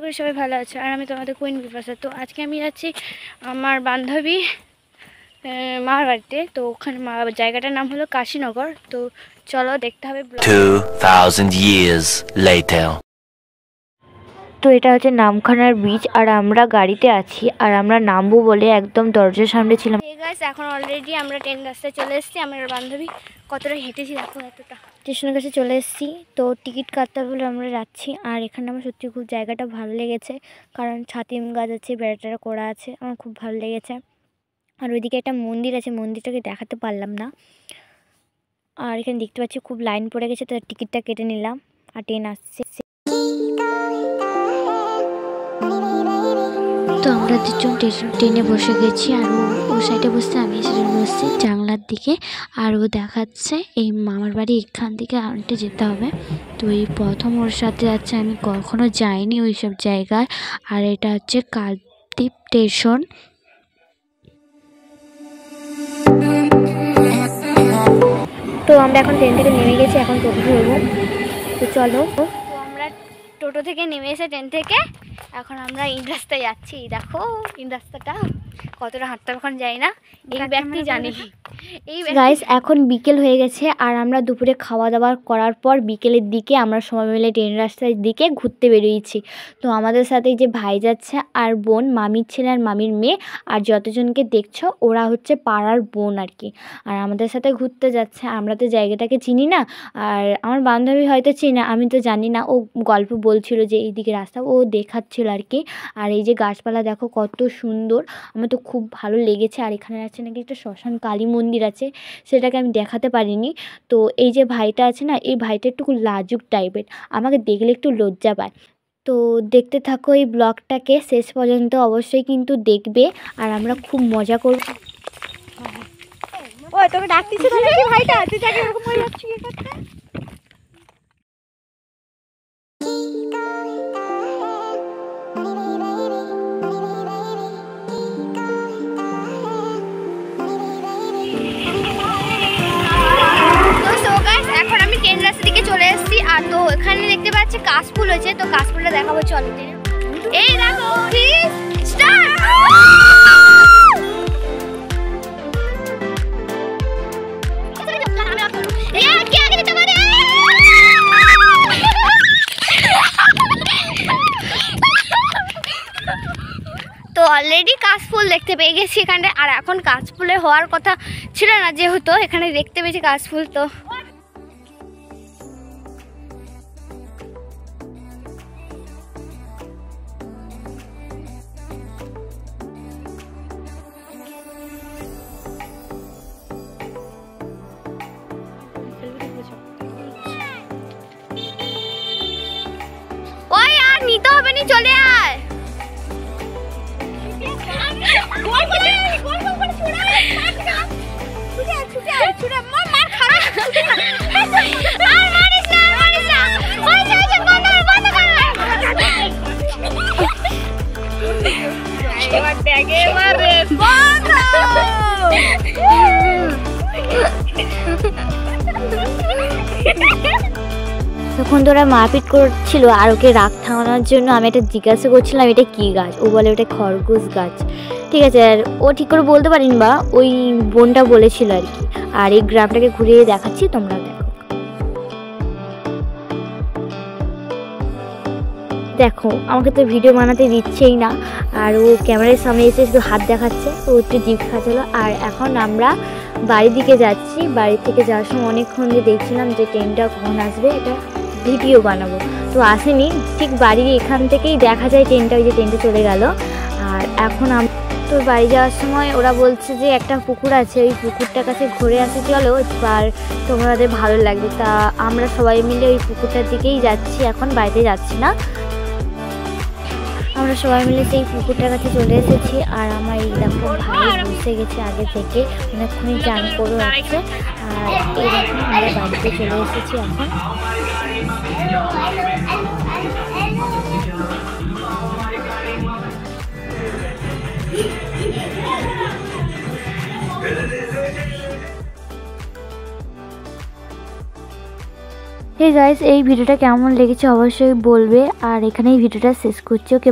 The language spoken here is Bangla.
করি সবাই ভালো আছে। আর আমি তোমাদের কুইন বিপাশা। তো আজকে আমি যাচ্ছি আমার বান্ধবী মার বাড়িতে। তো ওখানে জায়গাটার নাম হলো কাশীনগর। তো চলো দেখতে হবে। 2000 years later. তো এটা হচ্ছে নামখানার বীচ, আর আমরা গাড়িতে আছি আর আমরা নামবো বলে একদম দরজার সামনে ছিলাম। এখন অলরেডি আমরা ট্রেন রাস্তায় চলে এসেছি। আমার বান্ধবী কতটা হেঁটেছি দেখো, এতটা স্টেশনের কাছে চলে এসেছি। তো টিকিট কাটতে বলে আমরা যাচ্ছি। আর এখানে আমার সত্যি খুব জায়গাটা ভালো লেগেছে, কারণ ছাতিম গাছ আছে, বেড়াটা করা আছে, আমার খুব ভালো লেগেছে। আর ওইদিকে একটা মন্দির আছে, মন্দিরটাকে দেখাতে পারলাম না। আর এখানে দেখতে পাচ্ছি খুব লাইন পড়ে গেছে, তো টিকিটটা কেটে নিলাম আর ট্রেন আসছে। তো আমরা দুজন ট্রেনে বসে গেছি, আর ও সাইডে বসছে, আমি সাইডে বসছি জানলার দিকে। আর ও দেখাচ্ছে এই মামার বাড়ি এখান থেকে আনতে যেতে হবে। তো এই প্রথম ওর সাথে যাচ্ছে, আমি কখনো যাইনি ওই সব জায়গায়। আর এটা হচ্ছে কাকদ্বীপ স্টেশন। তো আমরা এখন ট্রেন থেকে নেমে গেছি, এখন টোটো ধরবো। তো চলো। তো আমরা টোটো থেকে নেমে এসে ট্রেন থেকে এখন আমরা ইন রাস্তায় যাচ্ছি। দেখো ইন রাস্তাটা কতটা হাঁটতে এখন যাই না, এই ব্যক্তি জানি। এই গাইস এখন বিকেল হয়ে গেছে, আর আমরা দুপুরে খাওয়া দাওয়া করার পর বিকেলের দিকে আমরা সবাই মিলে ট্রেন রাস্তার দিকে ঘুরতে বেরিয়েছি। তো আমাদের সাথে যে ভাই যাচ্ছে আর বোন, মামির ছেলে আর মামির মেয়ে, আর যতজনকে দেখছো ওরা হচ্ছে পাড়ার বোন আর কি। আর আমাদের সাথে ঘুরতে যাচ্ছে। আমরা তো জায়গাটাকে চিনি না, আর আমার বান্ধবী হয়তো চিনে, আমি তো জানি না। ও গল্প বলছিল যে এইদিকে রাস্তা, ও দেখাচ্ছিল আর কি। আর এই যে গাছপালা দেখো কত সুন্দর, আমার তো খুব ভালো লেগেছে। আর এখানে আছে নাকি একটা শ্মশান কালী মন্দির আছে, সেটাকে আমি দেখাতে পারিনি। তো এই যে ভাইটা আছে না, এই ভাইটা একটু লাজুক টাইপের, আমাকে দেখলে একটু লজ্জা পায়। তো দেখতে থাকো এই ব্লগটাকে শেষ পর্যন্ত, অবশ্যই কিন্তু দেখবে, আর আমরা খুব মজা করব। ওই তোকে ডাকতেছি তো নাকি ভাইটা, তুই তাকে এরকম করে যাচ্ছিস কি করতে? এখন আমি ট্রেন রাস্তার দিকে চলে এসেছি। আর তো এখানে দেখতে পাচ্ছি কাশফুল হয়েছে, তো কাশফুলটা দেখাবো চলো। এই দেখো স্টার্ট। তো অলরেডি কাশফুল দেখতে পেয়ে গেছি এখানে। আর এখন কাশফুলে হওয়ার কথা ছিল না, যেহেতু এখানে দেখতে পেয়েছি কাশফুল। তো ওই আর নিতে হবে নি, চলে আয়। তখন তো ওরা মারপিট করছিল, আর ওকে রাগ থামানোর জন্য আমি এটা জিজ্ঞাসা করছিলাম এটা কী গাছ। ও বলে ওটা খরগোশ গাছ। ঠিক আছে, আর ও ঠিক করে বলতে পারিনি, বা ওই বোনটা বলেছিল আর কি। আর এই গ্রামটাকে ঘুরিয়ে দেখাচ্ছি, তোমরা দেখো। দেখো আমাকে তো ভিডিও বানাতে দিচ্ছেই না, আর ও ক্যামেরার সামনে এসে শুধু হাত দেখাচ্ছে, ও একটু জিভ খাচ্ছিল। আর এখন আমরা বাড়ির দিকে যাচ্ছি। বাড়ি থেকে যাওয়ার সময় অনেকক্ষণ দিয়ে দেখছিলাম যে ট্রেনটা কখন আসবে, এটা ভিডিও বানাবো। তো আসেনি, ঠিক বাড়ি এখান থেকেই দেখা যায় ট্রেনটা, ওই যে ট্রেনটা চলে গেল। আর এখন তো বাড়ি যাওয়ার সময় ওরা বলছে যে একটা পুকুর আছে, ওই পুকুরটার কাছে ঘুরে আসে চলো, আর তোমাদের ভালো লাগবে। তা আমরা সবাই মিলে ওই পুকুরটার দিকেই যাচ্ছি, এখন বাড়িতে যাচ্ছি না। আমরা সবাই মিলে সেই পুকুরটার কাছে চলে এসেছি। আর আমার এই দেখো ভাই বসে গেছে আগে থেকে, অনেকক্ষণই চান করে আছে। আর এইরকম আমরা বাড়িতে চলে এসেছি এখন। হে গাইস, এই ভিডিওটা কেমন লেগেছে অবশ্যই বলবে, আর এখানেই ভিডিওটা শেষ করছি। ওকে।